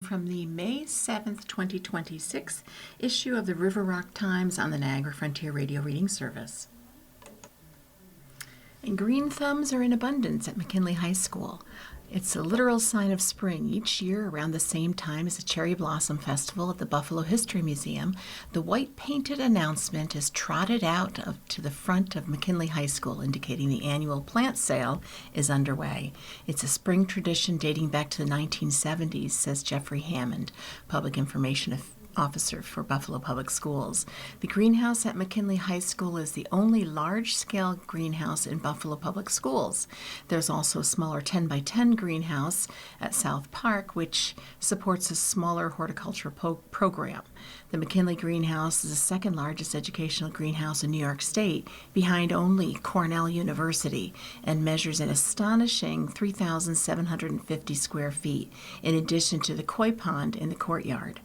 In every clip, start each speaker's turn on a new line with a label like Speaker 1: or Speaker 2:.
Speaker 1: from the May 7th, 2026 issue of the River Rock Times on the Niagara Frontier Radio Reading Service. And green thumbs are in abundance at McKinley High School. It's a literal sign of spring. Each year, around the same time as the Cherry Blossom Festival at the Buffalo History Museum, the white painted announcement is trotted out to the front of McKinley High School, indicating the annual plant sale is underway. It's a spring tradition dating back to the 1970s, says Jeffrey Hammond, Public Information Officer for Buffalo Public Schools. The greenhouse at McKinley High School is the only large-scale greenhouse in Buffalo Public Schools. There's also a smaller 10 by 10 greenhouse at South Park, which supports a smaller horticulture program. The McKinley Greenhouse is the second largest educational greenhouse in New York State, behind only Cornell University, and measures an astonishing 3,750 square feet, in addition to the koi pond in the courtyard.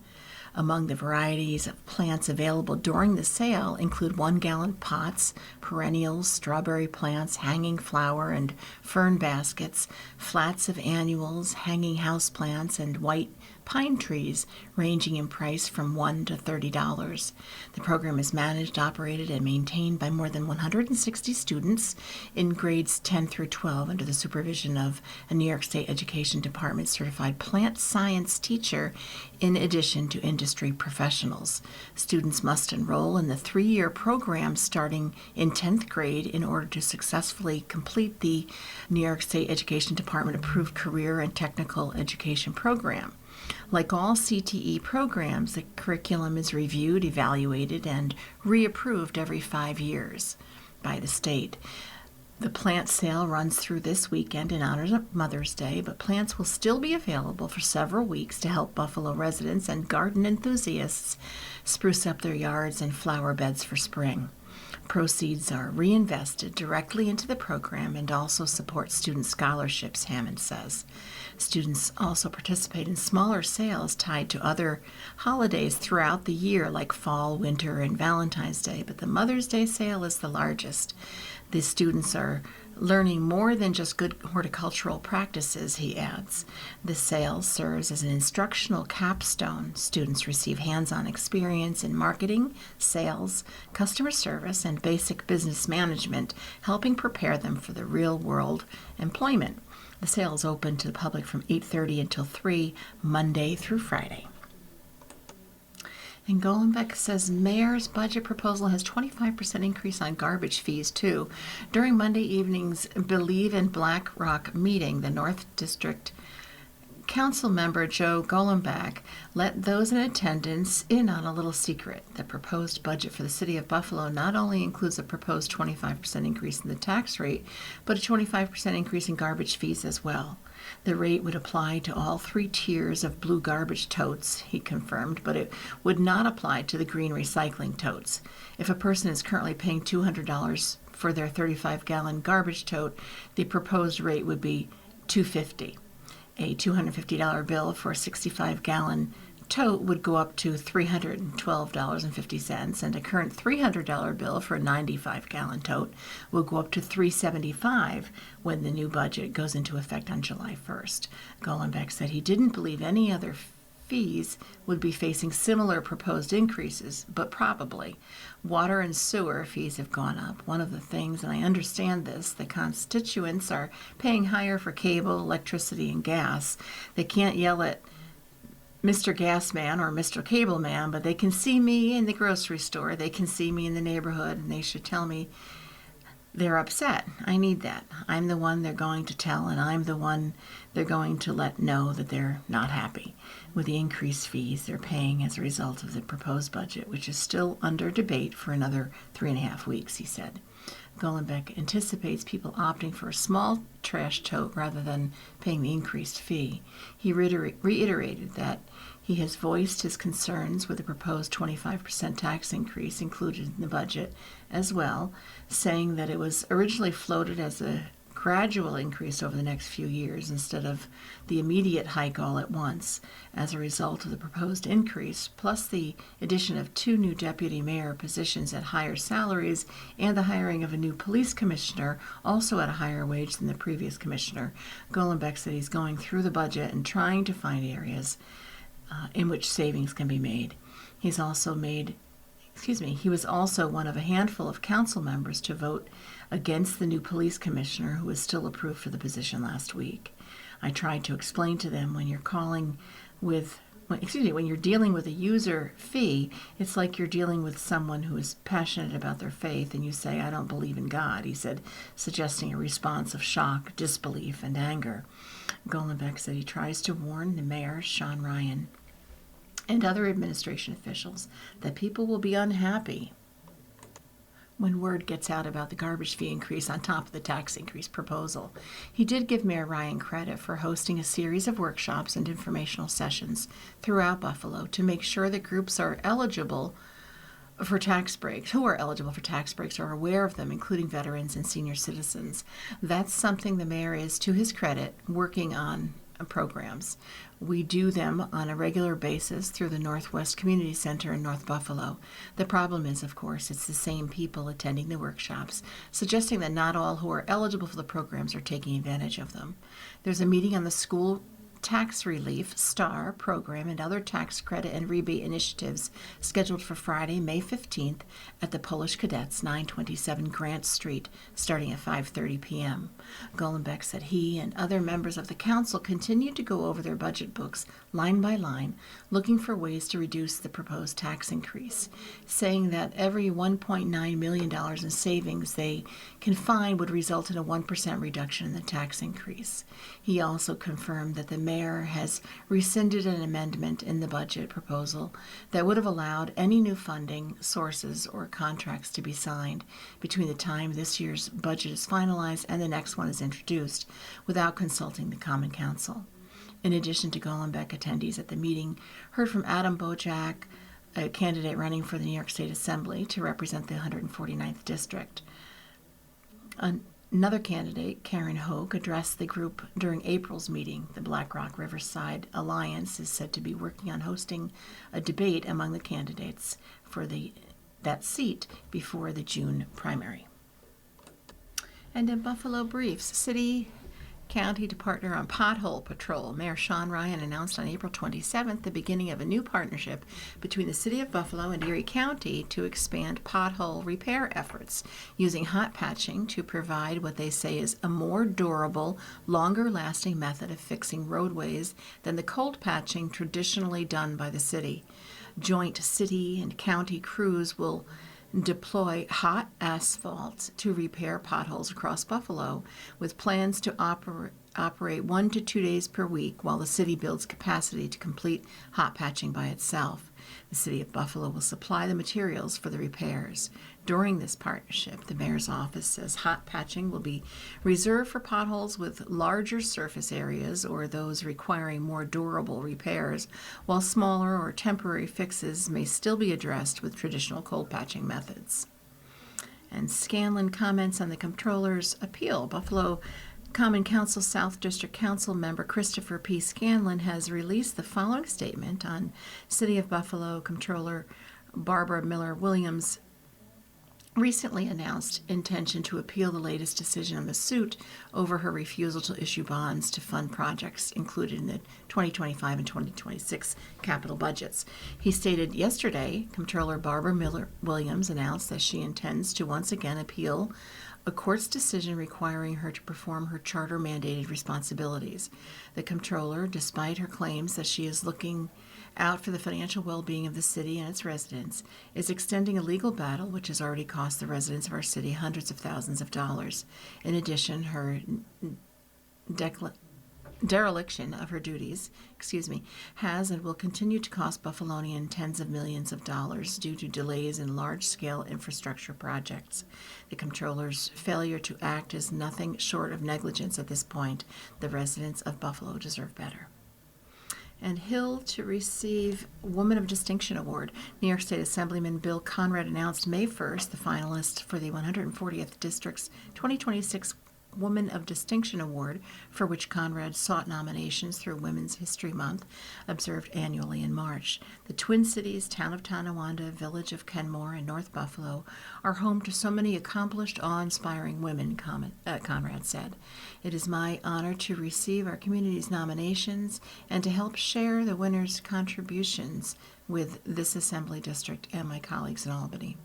Speaker 1: Among the varieties of plants available during the sale include 1-gallon pots, perennials, strawberry plants, hanging flower and fern baskets, flats of annuals, hanging houseplants, and white pine trees, ranging in price from $1 to $30. The program is managed, operated, and maintained by more than 160 students in grades 10 through 12 under the supervision of a New York State Education Department certified plant science teacher, in addition to industry professionals. Students must enroll in the 3-year program starting in 10th grade in order to successfully complete the New York State Education Department approved career and technical education program. Like all CTE programs, the curriculum is reviewed, evaluated, and reapproved every 5 years by the state. The plant sale runs through this weekend in honor of Mother's Day, but plants will still be available for several weeks to help Buffalo residents and garden enthusiasts spruce up their yards and flower beds for spring. Proceeds are reinvested directly into the program and also support student scholarships, Hammond says. Students also participate in smaller sales tied to other holidays throughout the year, like fall, winter, and Valentine's Day, but the Mother's Day sale is the largest. The students are learning more than just good horticultural practices, he adds. The sale serves as an instructional capstone. Students receive hands-on experience in marketing, sales, customer service, and basic business management, helping prepare them for the real-world employment. The sale is open to the public from 8:30 until 3, Monday through Friday. And Golenbeck says mayor's budget proposal has 25% increase on garbage fees, too. During Monday evening's Believe in Black Rock meeting, the North District Council member Joe Golenbeck let those in attendance in on a little secret. The proposed budget for the city of Buffalo not only includes a proposed 25% increase in the tax rate, but a 25% increase in garbage fees as well. The rate would apply to all 3 tiers of blue garbage totes, he confirmed, but it would not apply to the green recycling totes. If a person is currently paying $200 for their 35-gallon garbage tote, the proposed rate would be $250. A $250 bill for a 65-gallon tote would go up to $312.50, and a current $300 bill for a 95-gallon tote will go up to $375 when the new budget goes into effect on July 1st. Golenbeck said he didn't believe any other fees would be facing similar proposed increases, but probably. Water and sewer fees have gone up. One of the things, and I understand this, the constituents are paying higher for cable, electricity, and gas. They can't yell at Mr. Gas Man or Mr. Cable Man, but they can see me in the grocery store. They can see me in the neighborhood, and they should tell me they're upset. I need that. I'm the one they're going to tell, and I'm the one they're going to let know that they're not happy with the increased fees they're paying as a result of the proposed budget, which is still under debate for another 3.5 weeks, he said. Golenbeck anticipates people opting for a small trash tote rather than paying the increased fee. He reiterated that he has voiced his concerns with the proposed 25% tax increase included in the budget as well, saying that it was originally floated as a gradual increase over the next few years instead of the immediate hike all at once. As a result of the proposed increase, plus the addition of 2 new deputy mayor positions at higher salaries and the hiring of a new police commissioner, also at a higher wage than the previous commissioner, Golenbeck said he's going through the budget and trying to find areas in which savings can be made. He was also one of a handful of council members to vote against the new police commissioner who was still approved for the position last week. I tried to explain to them when you're dealing with a user fee, it's like you're dealing with someone who is passionate about their faith and you say, I don't believe in God, he said, suggesting a response of shock, disbelief, and anger. Golombek said he tries to warn the mayor, Sean Ryan, and other administration officials that people will be unhappy when word gets out about the garbage fee increase on top of the tax increase proposal. He did give Mayor Ryan credit for hosting a series of workshops and informational sessions throughout Buffalo to make sure that groups are eligible for tax breaks, who are eligible for tax breaks, are aware of them, including veterans and senior citizens. That's something the mayor is, to his credit, working on programs. We do them on a regular basis through the Northwest Community Center in North Buffalo. The problem is, of course, it's the same people attending the workshops, suggesting that not all who are eligible for the programs are taking advantage of them. There's a meeting on the school tax relief, STAR program, and other tax credit and rebate initiatives scheduled for Friday, May 15th at the Polish Cadets, 927 Grant Street, starting at 5:30 p.m. Golombek said he and other members of the council continued to go over their budget books line by line, looking for ways to reduce the proposed tax increase, saying that every $1.9 million in savings they can find would result in a 1% reduction in the tax increase. He also confirmed that the mayor has rescinded an amendment in the budget proposal that would have allowed any new funding sources or contracts to be signed between the time this year's budget is finalized and the next one is introduced without consulting the Common Council. In addition to Golombek, attendees at the meeting heard from Adam Bojack, a candidate running for the New York State Assembly to represent the 149th District. Another candidate, Karen Hoke, addressed the group during April's meeting. The BlackRock Riverside Alliance is said to be working on hosting a debate among the candidates for that seat before the June primary. And in Buffalo Briefs, City County to partner on pothole patrol. Mayor Sean Ryan announced on April 27th the beginning of a new partnership between the City of Buffalo and Erie County to expand pothole repair efforts, using hot patching to provide what they say is a more durable, longer-lasting method of fixing roadways than the cold patching traditionally done by the city. Joint city and county crews will deploy hot asphalt to repair potholes across Buffalo, with plans to operate 1 to 2 days per week while the city builds capacity to complete hot patching by itself. The City of Buffalo will supply the materials for the repairs. During this partnership, the mayor's office says hot patching will be reserved for potholes with larger surface areas or those requiring more durable repairs, while smaller or temporary fixes may still be addressed with traditional cold patching methods. And Scanlon comments on the comptroller's appeal. Buffalo Common Council South District Council member Christopher P. Scanlon has released the following statement on City of Buffalo Comptroller Barbara Miller Williams' recently announced intention to appeal the latest decision on the suit over her refusal to issue bonds to fund projects included in the 2025 and 2026 capital budgets. He stated yesterday, Comptroller Barbara Miller Williams announced that she intends to once again appeal a court's decision requiring her to perform her charter-mandated responsibilities. The comptroller, despite her claims that she is looking out for the financial well-being of the city and its residents, is extending a legal battle which has already cost the residents of our city hundreds of thousands of dollars. In addition, her dereliction of her duties, has and will continue to cost Buffalonian tens of millions of dollars due to delays in large-scale infrastructure projects. The comptroller's failure to act is nothing short of negligence at this point. The residents of Buffalo deserve better. And Hill to receive Woman of Distinction Award. New York State Assemblyman Bill Conrad announced May 1st the finalists for the 140th District's 2026 Woman of Distinction Award, for which Conrad sought nominations through Women's History Month, observed annually in March. The Twin Cities, town of Tonawanda, village of Kenmore, and North Buffalo are home to so many accomplished, awe-inspiring women, Conrad said. It is my honor to receive our community's nominations and to help share the winners' contributions with this Assembly District and my colleagues in Albany.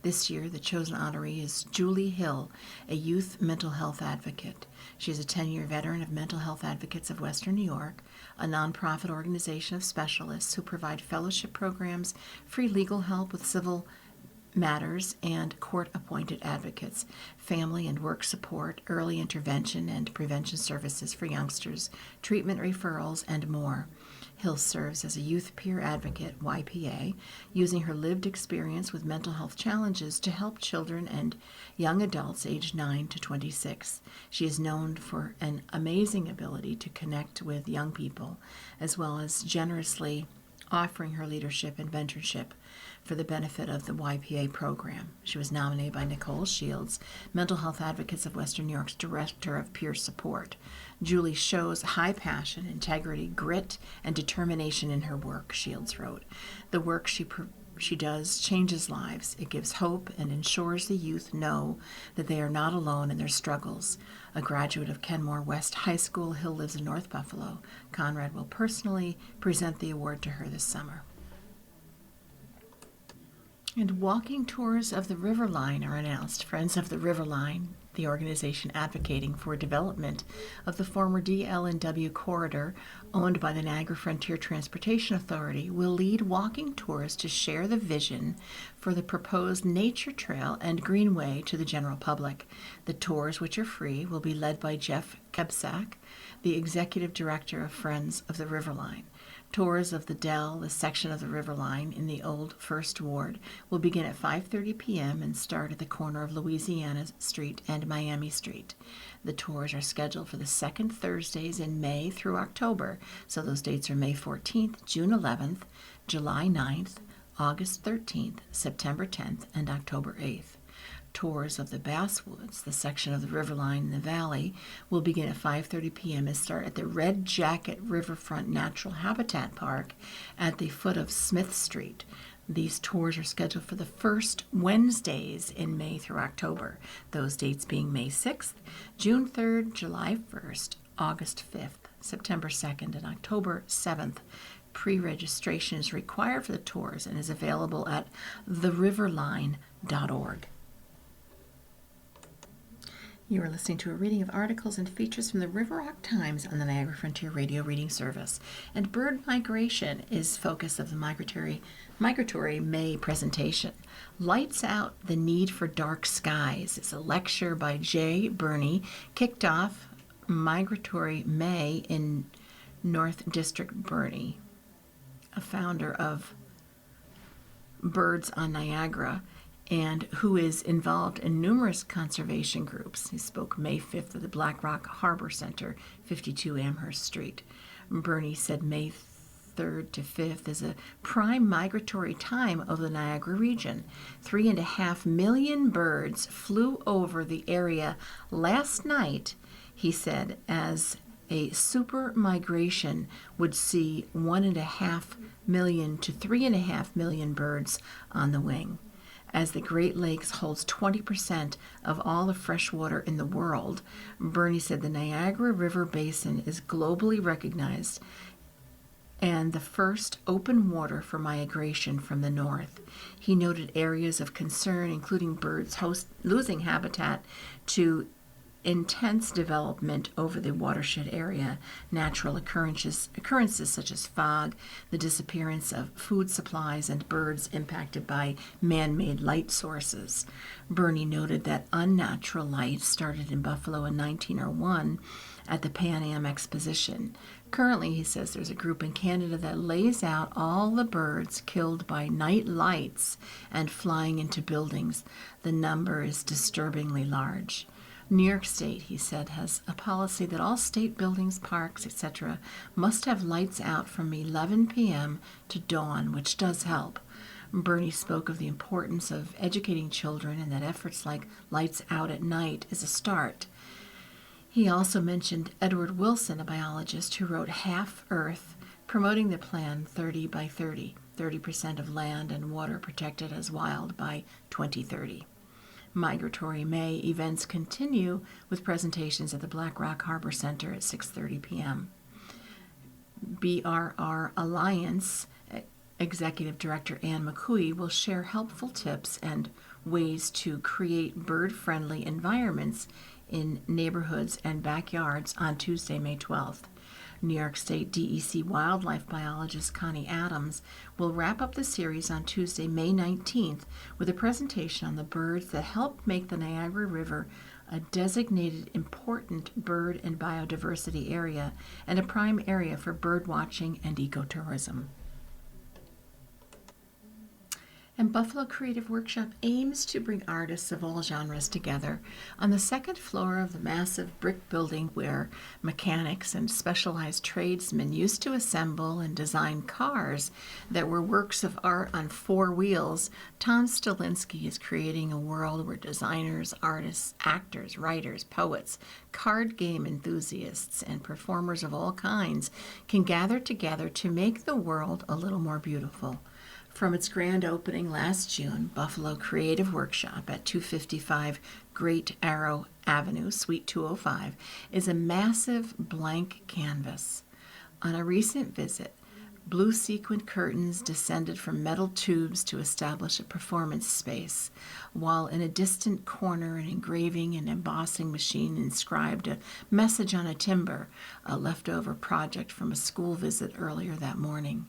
Speaker 1: This year, the chosen honoree is Julie Hill, a youth mental health advocate. She is a 10-year veteran of Mental Health Advocates of Western New York, a nonprofit organization of specialists who provide fellowship programs, free legal help with civil matters, and court-appointed advocates, family and work support, early intervention and prevention services for youngsters, treatment referrals, and more. Hill serves as a youth peer advocate, YPA, using her lived experience with mental health challenges to help children and young adults aged 9 to 26. She is known for an amazing ability to connect with young people, as well as generously offering her leadership and mentorship for the benefit of the YPA program. She was nominated by Nicole Shields, Mental Health Advocates of Western New York's Director of Peer Support. Julie shows high passion, integrity, grit, and determination in her work, Shields wrote. The work she does changes lives. It gives hope and ensures the youth know that they are not alone in their struggles. A graduate of Kenmore West High School, Hill lives in North Buffalo. Conrad will personally present the award to her this summer. And walking tours of the River Line are announced. Friends of the River Line, the organization advocating for development of the former DL&W corridor owned by the Niagara Frontier Transportation Authority, will lead walking tours to share the vision for the proposed nature trail and greenway to the general public. The tours, which are free, will be led by Jeff Kebsack, the executive director of Friends of the River Line. Tours of the Dell, the section of the River Line in the old First Ward, will begin at 5:30 p.m. and start at the corner of Louisiana Street and Miami Street. The tours are scheduled for the second Thursdays in May through October, so those dates are May 14th, June 11th, July 9th, August 13th, September 10th, and October 8th. Tours of the Basswoods, the section of the River Line in the valley, will begin at 5:30 p.m. and start at the Red Jacket Riverfront Natural Habitat Park at the foot of Smith Street. These tours are scheduled for the first Wednesdays in May through October, those dates being May 6th, June 3rd, July 1st, August 5th, September 2nd, and October 7th. Pre-registration is required for the tours and is available at theriverline.org. You are listening to a reading of articles and features from the River Rock Times on the Niagara Frontier Radio Reading Service. And bird migration is focus of the Migratory May presentation. Lights Out, the Need for Dark Skies is a lecture by Jay Burney, kicked off Migratory May in North District Burney, a founder of Birds on Niagara, and who is involved in numerous conservation groups. He spoke May 5th at the Black Rock Harbor Center, 52 Amherst Street. Burney said May 3rd to 5th is a prime migratory time of the Niagara region. 3.5 million birds flew over the area last night, he said, as a super migration would see 1.5 million to 3.5 million birds on the wing. As the Great Lakes holds 20% of all the fresh water in the world, Burney said the Niagara River Basin is globally recognized and the first open water for migration from the north. He noted areas of concern, including birds losing habitat to intense development over the watershed area, natural occurrences such as fog, the disappearance of food supplies, and birds impacted by man-made light sources. Burney noted that unnatural light started in Buffalo in 1901 at the Pan Am Exposition. Currently, he says, there's a group in Canada that lays out all the birds killed by night lights and flying into buildings. The number is disturbingly large. New York State, he said, has a policy that all state buildings, parks, etc. must have lights out from 11 p.m. to dawn, which does help. Burney spoke of the importance of educating children and that efforts like Lights Out at Night is a start. He also mentioned Edward Wilson, a biologist who wrote Half Earth, promoting the plan 30 by 30, 30% of land and water protected as wild by 2030. Migratory May events continue with presentations at the Black Rock Harbor Center at 6:30 p.m. BRR Alliance Executive Director Ann McCooey will share helpful tips and ways to create bird-friendly environments in neighborhoods and backyards on Tuesday, May 12th. New York State DEC wildlife biologist Connie Adams will wrap up the series on Tuesday, May 19th, with a presentation on the birds that help make the Niagara River a designated important bird and biodiversity area and a prime area for bird watching and ecotourism. And Buffalo Creative Workshop aims to bring artists of all genres together on the second floor of the massive brick building where mechanics and specialized tradesmen used to assemble and design cars that were works of art on four wheels. Tom Stalinsky is creating a world where designers, artists, actors, writers, poets, card game enthusiasts, and performers of all kinds can gather together to make the world a little more beautiful. From its grand opening last June, Buffalo Creative Workshop at 255 Great Arrow Avenue, Suite 205, is a massive blank canvas. On a recent visit, blue sequined curtains descended from metal tubes to establish a performance space, while in a distant corner an engraving and embossing machine inscribed a message on a timber, a leftover project from a school visit earlier that morning.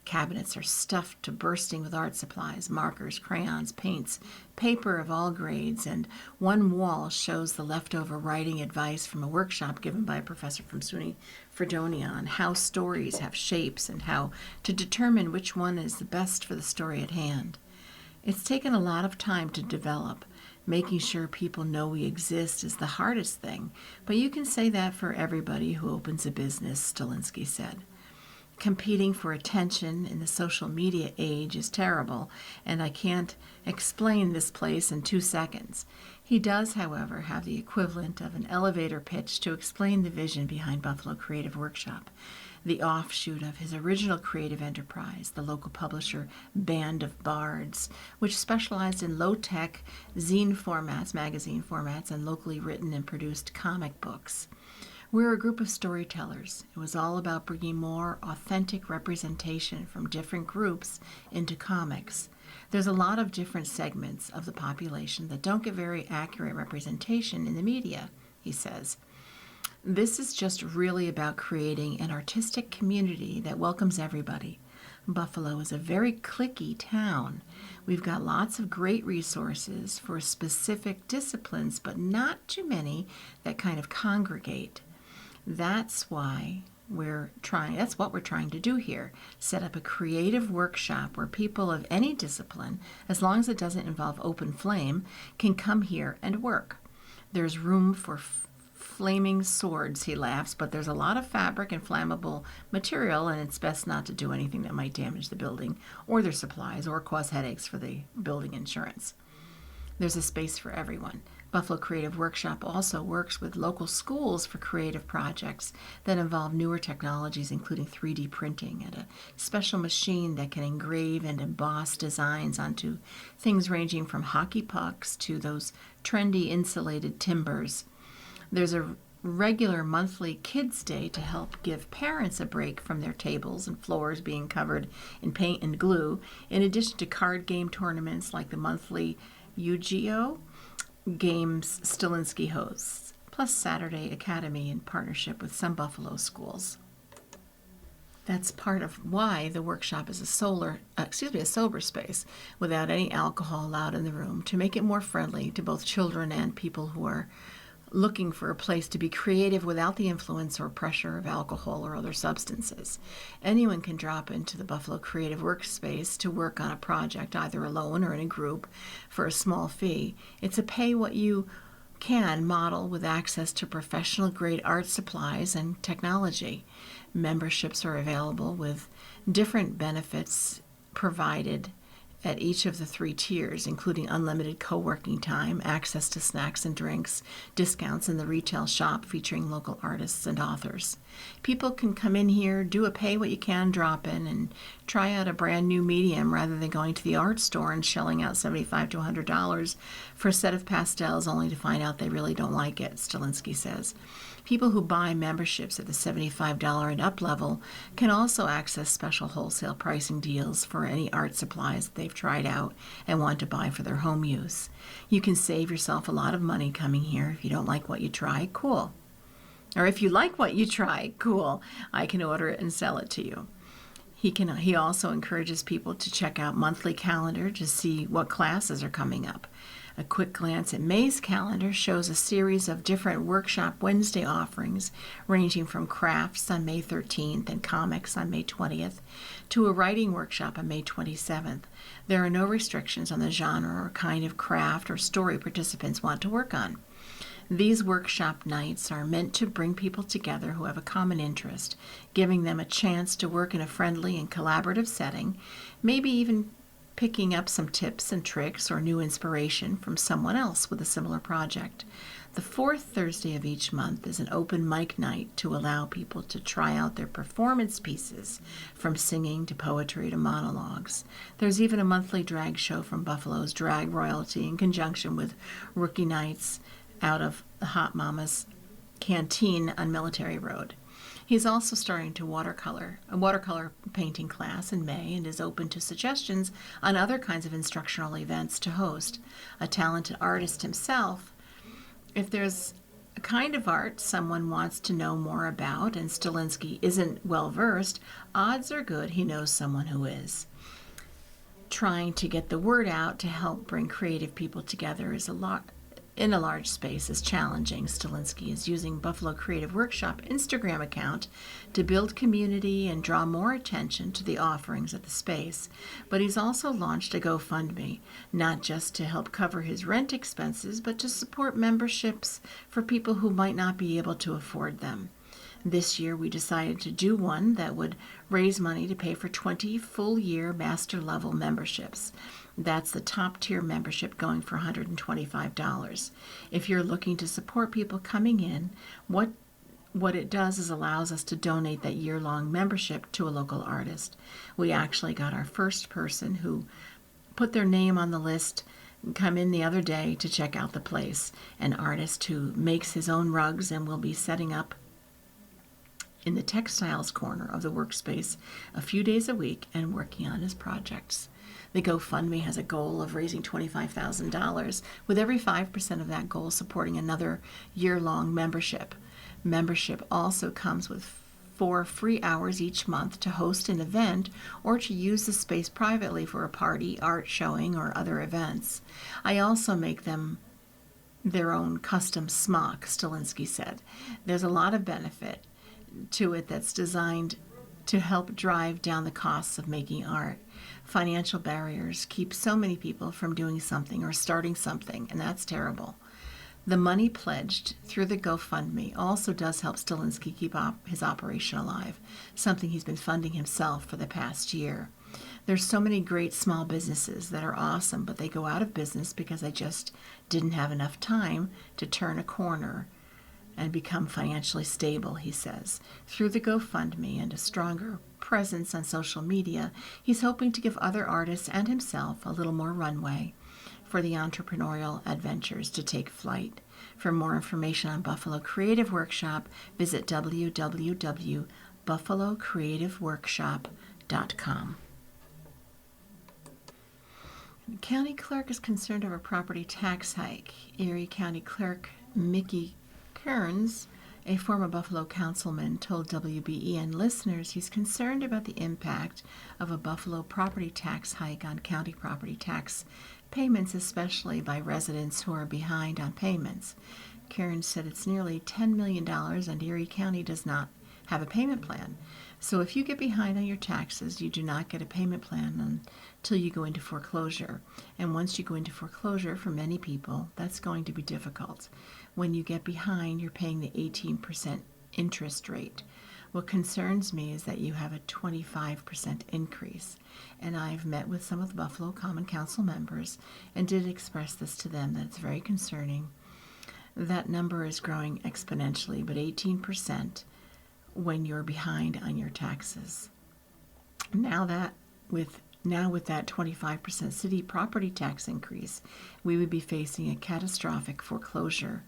Speaker 1: Cabinets are stuffed to bursting with art supplies, markers, crayons, paints, paper of all grades, and one wall shows the leftover writing advice from a workshop given by a professor from SUNY Fredonia on how stories have shapes and how to determine which one is the best for the story at hand. It's taken a lot of time to develop. Making sure people know we exist is the hardest thing, but you can say that for everybody who opens a business, Stalinsky said. Competing for attention in the social media age is terrible, and I can't explain this place in 2 seconds. He does, however, have the equivalent of an elevator pitch to explain the vision behind Buffalo Creative Workshop, the offshoot of his original creative enterprise, the local publisher Band of Bards, which specialized in low-tech zine formats, magazine formats, and locally written and produced comic books. We're a group of storytellers. It was all about bringing more authentic representation from different groups into comics. There's a lot of different segments of the population that don't get very accurate representation in the media, he says. This is just really about creating an artistic community that welcomes everybody. Buffalo is a very cliquey town. We've got lots of great resources for specific disciplines, but not too many that kind of congregate. That's what we're trying to do here. Set up a creative workshop where people of any discipline, as long as it doesn't involve open flame, can come here and work. There's room for flaming swords, he laughs, but there's a lot of fabric and flammable material, and it's best not to do anything that might damage the building or their supplies or cause headaches for the building insurance. There's a space for everyone. Buffalo Creative Workshop also works with local schools for creative projects that involve newer technologies, including 3D printing and a special machine that can engrave and emboss designs onto things ranging from hockey pucks to those trendy insulated timbers. There's a regular monthly Kids Day to help give parents a break from their tables and floors being covered in paint and glue, in addition to card game tournaments like the monthly Yu-Gi-Oh! Games Stalinsky hosts, plus Saturday Academy in partnership with some Buffalo schools. That's part of why the workshop is a sober space without any alcohol allowed in the room, to make it more friendly to both children and people who are looking for a place to be creative without the influence or pressure of alcohol or other substances. Anyone can drop into the Buffalo Creative Workspace to work on a project, either alone or in a group, for a small fee. It's a pay what you can model with access to professional-grade art supplies and technology. Memberships are available with different benefits provided at each of the 3 tiers, including unlimited co-working time, access to snacks and drinks, discounts in the retail shop featuring local artists and authors. People can come in here, do a pay-what-you-can drop-in, and try out a brand new medium rather than going to the art store and shelling out $75 to $100 for a set of pastels only to find out they really don't like it, Stilinski says. People who buy memberships at the $75 and up level can also access special wholesale pricing deals for any art supplies that they've tried out and want to buy for their home use. You can save yourself a lot of money coming here. If you don't like what you try, cool. Or if you like what you try, cool. I can order it and sell it to you. He also encourages people to check out monthly calendar to see what classes are coming up. A quick glance at May's calendar shows a series of different Workshop Wednesday offerings, ranging from crafts on May 13th and comics on May 20th to a writing workshop on May 27th. There are no restrictions on the genre or kind of craft or story participants want to work on. These workshop nights are meant to bring people together who have a common interest, giving them a chance to work in a friendly and collaborative setting, maybe even picking up some tips and tricks or new inspiration from someone else with a similar project. The 4th Thursday of each month is an open mic night to allow people to try out their performance pieces, from singing to poetry to monologues. There's even a monthly drag show from Buffalo's drag royalty in conjunction with Rookie Nights out of the Hot Mama's Canteen on Military Road. He's also starting a watercolor painting class in May, and is open to suggestions on other kinds of instructional events to host. A talented artist himself, if there's a kind of art someone wants to know more about and Stilinski isn't well versed, odds are good he knows someone who is. Trying to get the word out to help bring creative people together in a large space is challenging. Stilinski is using Buffalo Creative Workshop Instagram account to build community and draw more attention to the offerings at the space. But he's also launched a GoFundMe, not just to help cover his rent expenses, but to support memberships for people who might not be able to afford them. This year we decided to do one that would raise money to pay for 20 full-year master level memberships. That's the top tier membership going for $125. If you're looking to support people coming in, what it does is allows us to donate that year-long membership to a local artist. We actually got our first person who put their name on the list come in the other day to check out the place, an artist who makes his own rugs and will be setting up in the textiles corner of the workspace a few days a week and working on his projects. The GoFundMe has a goal of raising $25,000, with every 5% of that goal supporting another year-long membership. Membership also comes with 4 free hours each month to host an event or to use the space privately for a party, art showing, or other events. I also make them their own custom smock, Stilinski said. There's a lot of benefit to it that's designed to help drive down the costs of making art. Financial barriers keep so many people from doing something or starting something, and that's terrible. The money pledged through the GoFundMe also does help Stilinski keep his operation alive, something he's been funding himself for the past year. There's so many great small businesses that are awesome, but they go out of business because they just didn't have enough time to turn a corner and become financially stable, he says. Through the GoFundMe and a stronger presence on social media, he's hoping to give other artists and himself a little more runway for the entrepreneurial adventures to take flight. For more information on Buffalo Creative Workshop, visit www.buffalocreativeworkshop.com. The county clerk is concerned over property tax hike. Erie County Clerk Mickey Kearns, a former Buffalo councilman, told WBEN listeners he's concerned about the impact of a Buffalo property tax hike on county property tax payments, especially by residents who are behind on payments. Kearns said it's nearly $10 million and Erie County does not have a payment plan. So if you get behind on your taxes, you do not get a payment plan until you go into foreclosure. And once you go into foreclosure, for many people, that's going to be difficult. When you get behind, you're paying the 18% interest rate. What concerns me is that you have a 25% increase. And I've met with some of the Buffalo Common Council members and did express this to them, that it's very concerning. That number is growing exponentially, but 18% when you're behind on your taxes. Now with that 25% city property tax increase, we would be facing a catastrophic foreclosure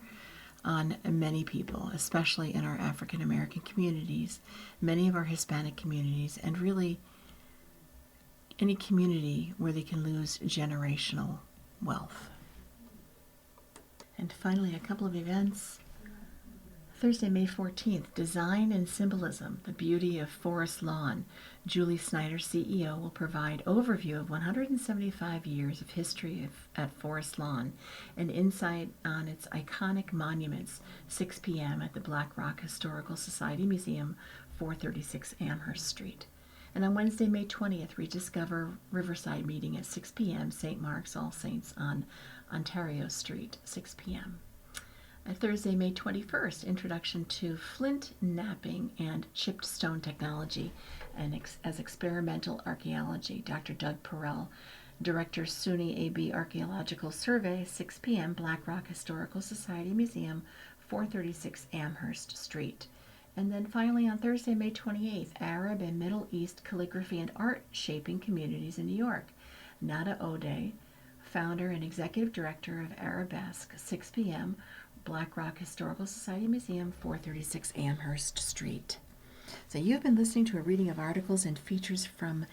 Speaker 1: on many people, especially in our African American communities, many of our Hispanic communities, and really any community where they can lose generational wealth. And finally, a couple of events. Thursday, May 14th, Design and Symbolism, the Beauty of Forest Lawn. Julie Snyder, CEO, will provide overview of 175 years of history at Forest Lawn and insight on its iconic monuments, 6 p.m. at the Black Rock Historical Society Museum, 436 Amherst Street. And on Wednesday, May 20th, Rediscover Riverside meeting at 6 p.m., St. Mark's All Saints on Ontario Street, 6 p.m. Thursday, May 21st, introduction to flint knapping and chipped stone technology and as experimental archaeology. Dr. Doug Perrell, Director, SUNY AB Archaeological Survey, 6 p.m., Black Rock Historical Society Museum, 436 Amherst Street. And then finally on Thursday, May 28th, Arab and Middle East calligraphy and art shaping communities in New York. Nada Ode, founder and executive director of Arabesque, 6 p.m., Black Rock Historical Society Museum, 436 Amherst Street. So you've been listening to a reading of articles and features from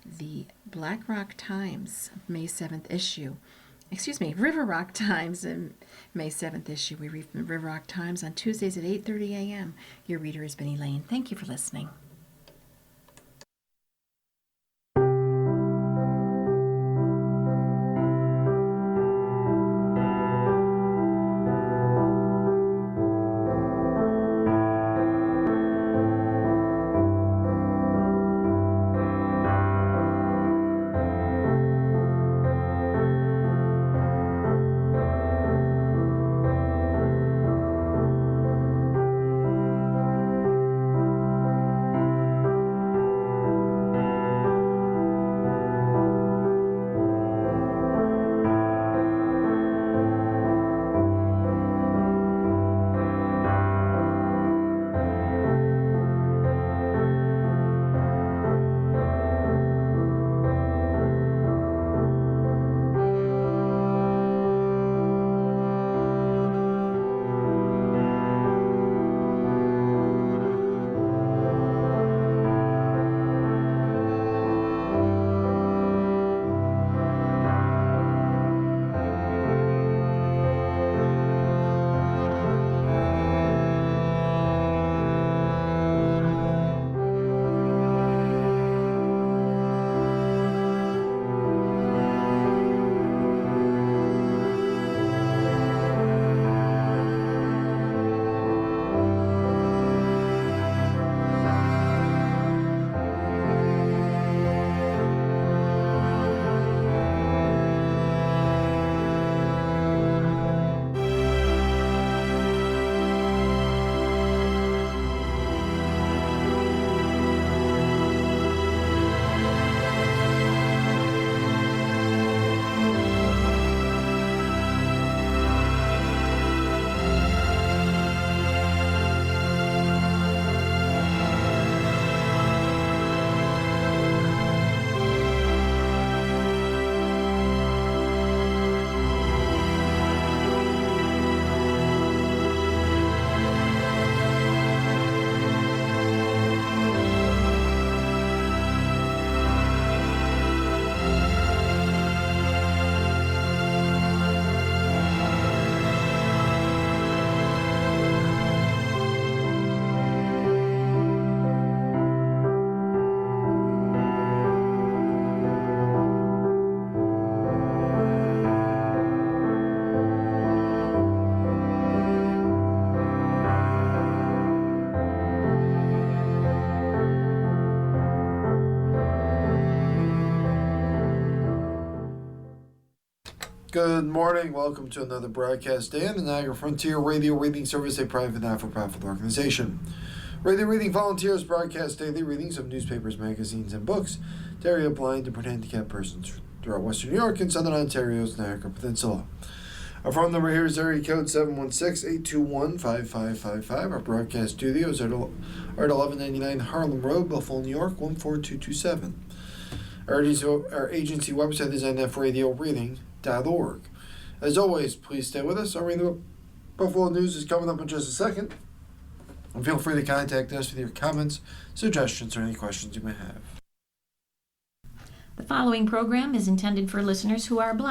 Speaker 1: the Black Rock Times, May 7th issue. River Rock Times, May 7th issue. We read from the River Rock Times on Tuesdays at 8:30 a.m. Your reader is Benny Lane. Thank you for listening.
Speaker 2: Good morning. Welcome to another broadcast day on the Niagara Frontier Radio Reading Service, a private not-for-profit organization. Radio Reading Volunteers broadcast daily readings of newspapers, magazines, and books to area blind and handicapped persons throughout Western New York and Southern Ontario's Niagara Peninsula. Our phone number here is area code 716-821-5555. Our broadcast studios are at 1199 Harlem Road, Buffalo, New York, 14227. Our agency website is nfradioreading.org. As always, please stay with us. Our Radio Buffalo News is coming up in just a second. And feel free to contact us with your comments, suggestions, or any questions you may have.
Speaker 3: The following program is intended for listeners who are blind.